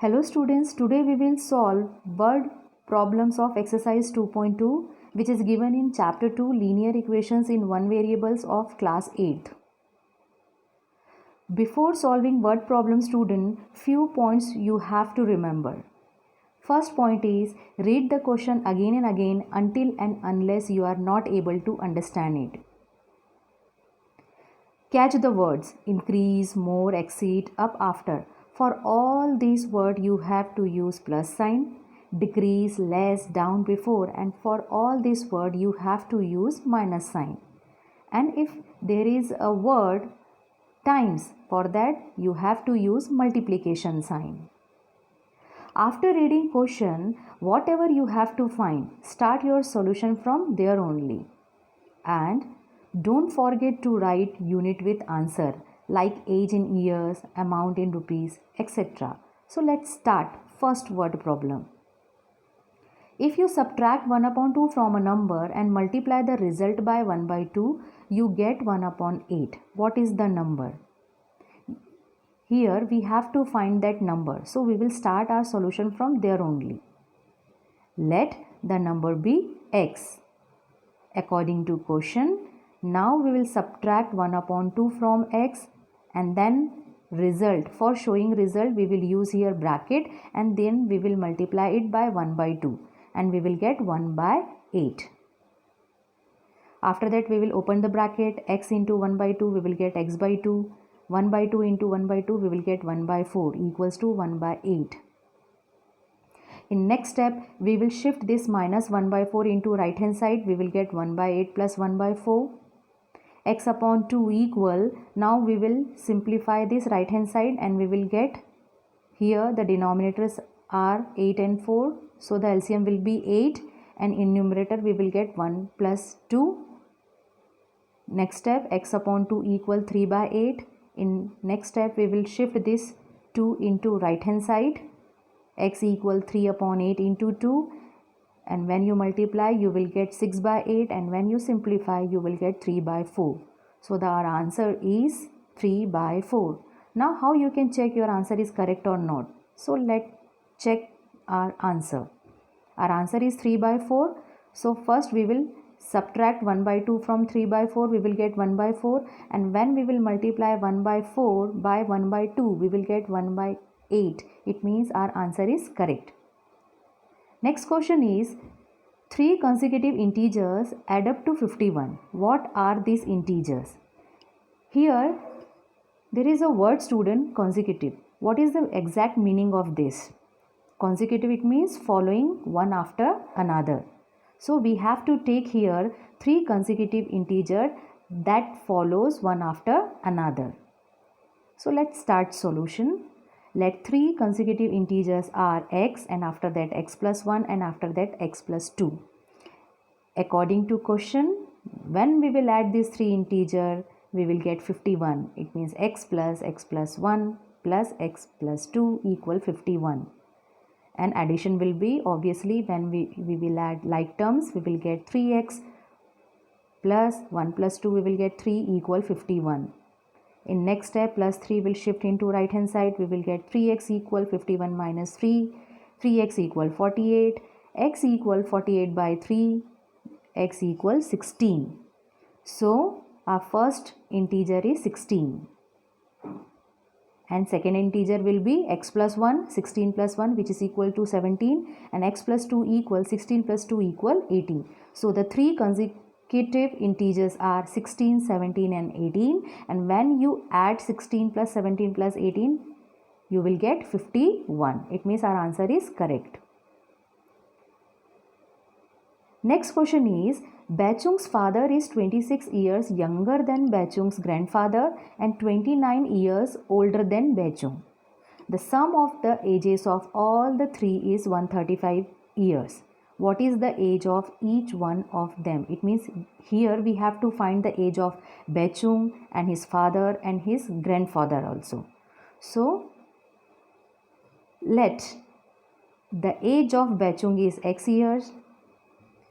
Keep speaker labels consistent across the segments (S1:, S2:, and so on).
S1: Hello students, today we will solve word problems of exercise 2.2 which is given in chapter 2 linear equations in one variables of class 8th. Before solving word problem student, few points you have to remember. First point is read the question again and again until and unless you are not able to understand it. Catch the words increase, more, exceed, up, after. For all these words you have to use plus sign, decrease, less, down, before, and for all these words you have to use minus sign. And if there is a word times, for that you have to use multiplication sign. After reading question, whatever you have to find, start your solution from there only. And don't forget to write unit with answer like age in years, amount in rupees, etc. So let's start first word problem. If you subtract 1 upon 2 from a number and multiply the result by 1 by 2, you get 1 upon 8. What is the number? Here we have to find that number. So we will start our solution from there only. Let the number be x. According to question, now we will subtract 1 upon 2 from x and then result. For showing result we will use here bracket and then we will multiply it by 1 by 2 and we will get 1 by 8. After that we will open the bracket, x into 1 by 2 we will get x by 2, 1 by 2 into 1 by 2 we will get 1 by 4 equals to 1 by 8. In next step, we will shift this minus 1 by 4 into right hand side. We will get 1 by 8 plus 1 by 4. X upon 2 equal. Now we will simplify this right hand side and we will get here the denominators are 8 and 4. So the LCM will be 8 and in numerator we will get 1 plus 2. Next step, x upon 2 equal 3 by 8. In next step, we will shift this 2 into right hand side. X equal 3 upon 8 into 2 and when you multiply you will get 6 by 8 and when you simplify you will get 3 by 4. So our answer is 3 by 4. Now how you can check your answer is correct or not? So let's check our answer. Our answer is 3 by 4. So first we will subtract 1 by 2 from 3 by 4 we will get 1 by 4 and when we will multiply 1 by 4 by 1 by 2 we will get 1 by 8. It means our answer is correct. Next question is 3 consecutive integers add up to 51. What are these integers? Here there is a word student consecutive. What is the exact meaning of this? Consecutive it means following one after another. So we have to take here 3 consecutive integers that follows one after another. So let's start solution. Let 3 consecutive integers are x and after that x plus 1 and after that x plus 2. According to question, when we will add these 3 integers, we will get 51. It means x plus 1 plus x plus 2 equal 51. And addition will be obviously when we will add like terms, we will get 3x plus 1 plus 2 we will get 3 equal 51. In next step, plus 3 will shift into right hand side. We will get 3x equal 51 minus 3. 3x equal 48. X equal 48 by 3. X equal 16. So, our first integer is 16. And second integer will be x plus 1, 16 plus 1 which is equal to 17. And x plus 2 equal 16 plus 2 equal 18. So, the 3 consecutive integers are 16, 17 and 18 and when you add 16 plus 17 plus 18 you will get 51. It means our answer is correct. Next question is Bachung's father is 26 years younger than Bachung's grandfather and 29 years older than Bachung. The sum of the ages of all the three is 135 years. What is the age of each one of them? It means here we have to find the age of Bachung and his father and his grandfather also. So let the age of Bachung is x years.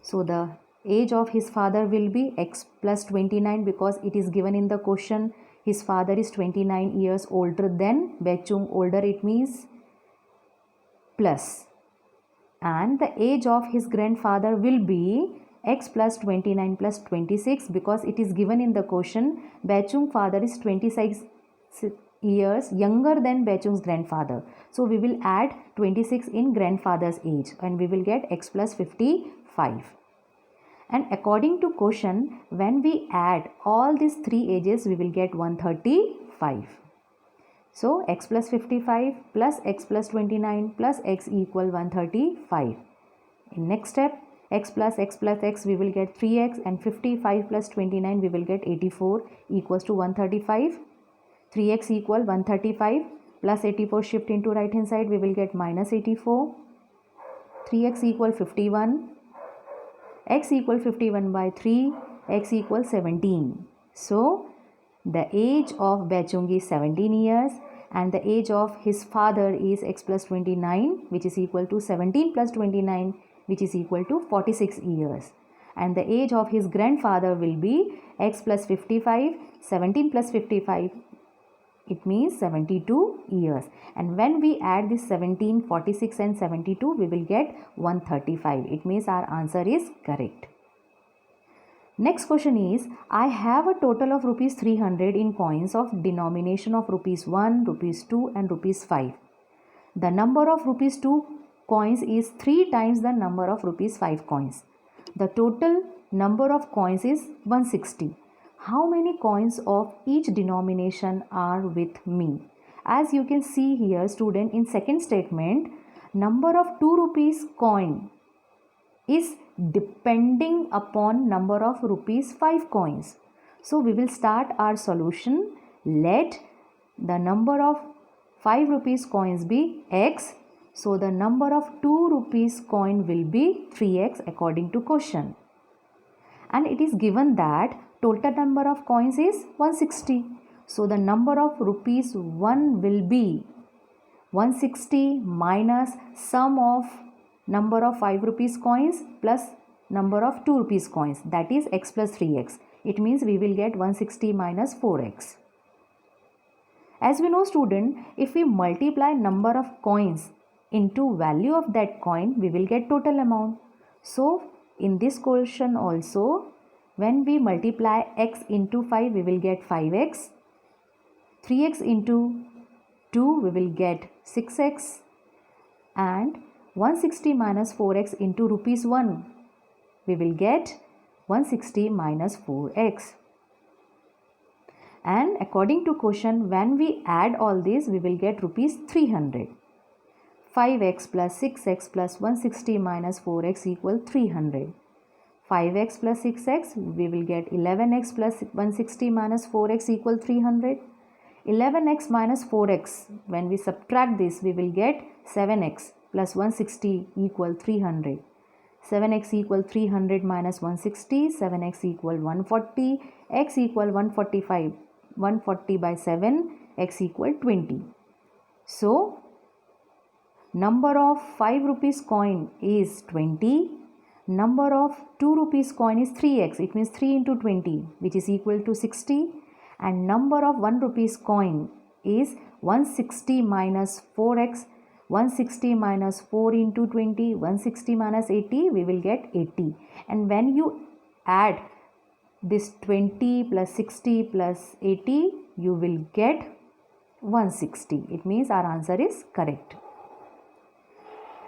S1: So the age of his father will be x plus 29 because it is given in the question. His father is 29 years older than Bachung. Older it means plus, and the age of his grandfather will be x plus 29 plus 26, because it is given in the question Bechung father is 26 years younger than Bechung's grandfather. So we will add 26 in grandfather's age and we will get x plus 55. And according to question, when we add all these three ages, we will get 135. So x plus 55 plus x plus 29 plus x equal 135. In next step, x plus x we will get 3x, and 55 plus 29 we will get 84 equals to 135. 3x equal 135 plus 84 shift into right hand side, we will get minus 84. 3x equal 51. X equal 51 by 3, x equal 17. So the age of Bechung is 17 years and the age of his father is x plus 29, which is equal to 17 plus 29, which is equal to 46 years. And the age of his grandfather will be x plus 55, 17 plus 55, it means 72 years. And when we add this 17, 46 and 72, we will get 135. It means our answer is correct. Next question is, I have a total of rupees 300 in coins of denomination of rupees 1, rupees 2 and rupees 5. The number of rupees 2 coins is 3 times the number of rupees 5 coins. The total number of coins is 160. How many coins of each denomination are with me? As you can see here, student, in second statement, number of 2 rupees coin is depending upon number of rupees 5 coins. So we will start our solution. Let the number of 5 rupees coins be x. So the number of 2 rupees coin will be 3x according to question. And it is given that total number of coins is 160. So the number of rupees 1 will be 160 minus sum of number of 5 rupees coins plus number of 2 rupees coins, that is x plus 3x. It means we will get 160 minus 4x. As we know, student, if we multiply number of coins into value of that coin, we will get total amount. So in this question also, when we multiply x into 5, we will get 5x. 3x into 2, we will get 6x. And 160 minus 4x into rupees 1, we will get 160 minus 4x. And according to question, when we add all these, we will get rupees 300. 5x plus 6x plus 160 minus 4x equal 300. 5x plus 6x, we will get 11x plus 160 minus 4x equal 300. 11x minus 4x, when we subtract this, we will get 7x plus 160 equal 300. 7x equal 300 minus 160, 7x equal 140, x equal 145, 140 by 7, x equal 20. So, number of 5 rupees coin is 20. Number of 2 rupees coin is 3x. It means 3 into 20, which is equal to 60. And number of 1 rupees coin is 160 minus 4x. 160 minus 4 into 20, 160 minus 80, we will get 80. And when you add this 20 plus 60 plus 80, you will get 160. It means our answer is correct.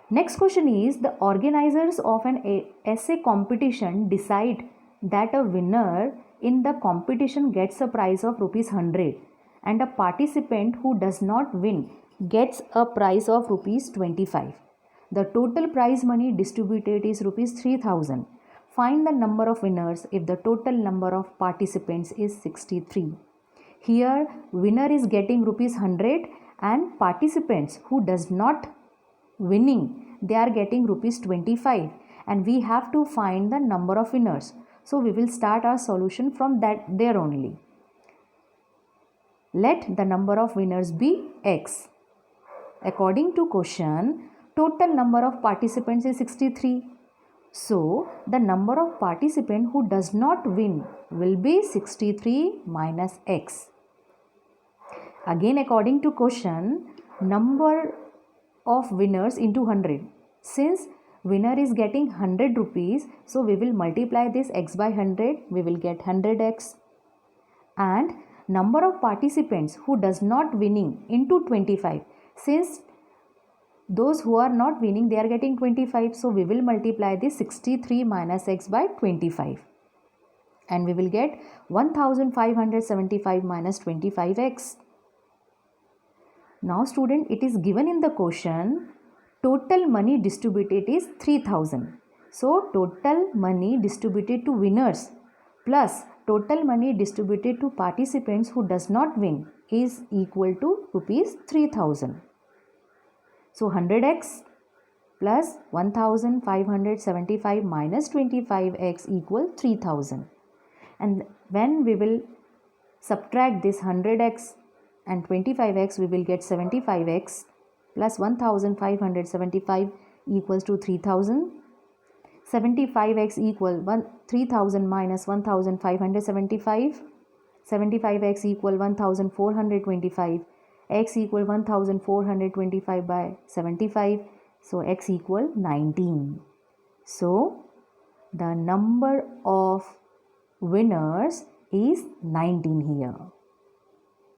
S1: Next question is, the organizers of an essay competition decide that a winner in the competition gets a prize of rupees 100 and a participant who does not win gets a prize of rupees 25. The total prize money distributed is rupees 3000. Find the number of winners if the total number of participants is 63. Here winner is getting rupees 100 and participants who does not winning, they are getting rupees 25, and we have to find the number of winners. So we will start our solution from there only. Let the number of winners be x. According to question, total number of participants is 63. So the number of participants who does not win will be 63 minus x. Again, according to question, number of winners into 100. Since winner is getting 100 rupees, so we will multiply this x by 100, we will get 100x. And number of participants who does not winning into 25. Since those who are not winning, they are getting 25, so we will multiply this 63 minus x by 25. And we will get 1575 minus 25x. Now student, it is given in the question, total money distributed is 3000. So total money distributed to winners plus total money distributed to participants who does not win is equal to rupees 3000. So 100x plus 1575 minus 25x equal 3000. And when we will subtract this 100x and 25x, we will get 75x plus 1575 equals to 3000. 75x equal 3000 minus 1575. 75x equal 1425. X equal 1425 by 75. So x equal 19. So the number of winners is 19 here.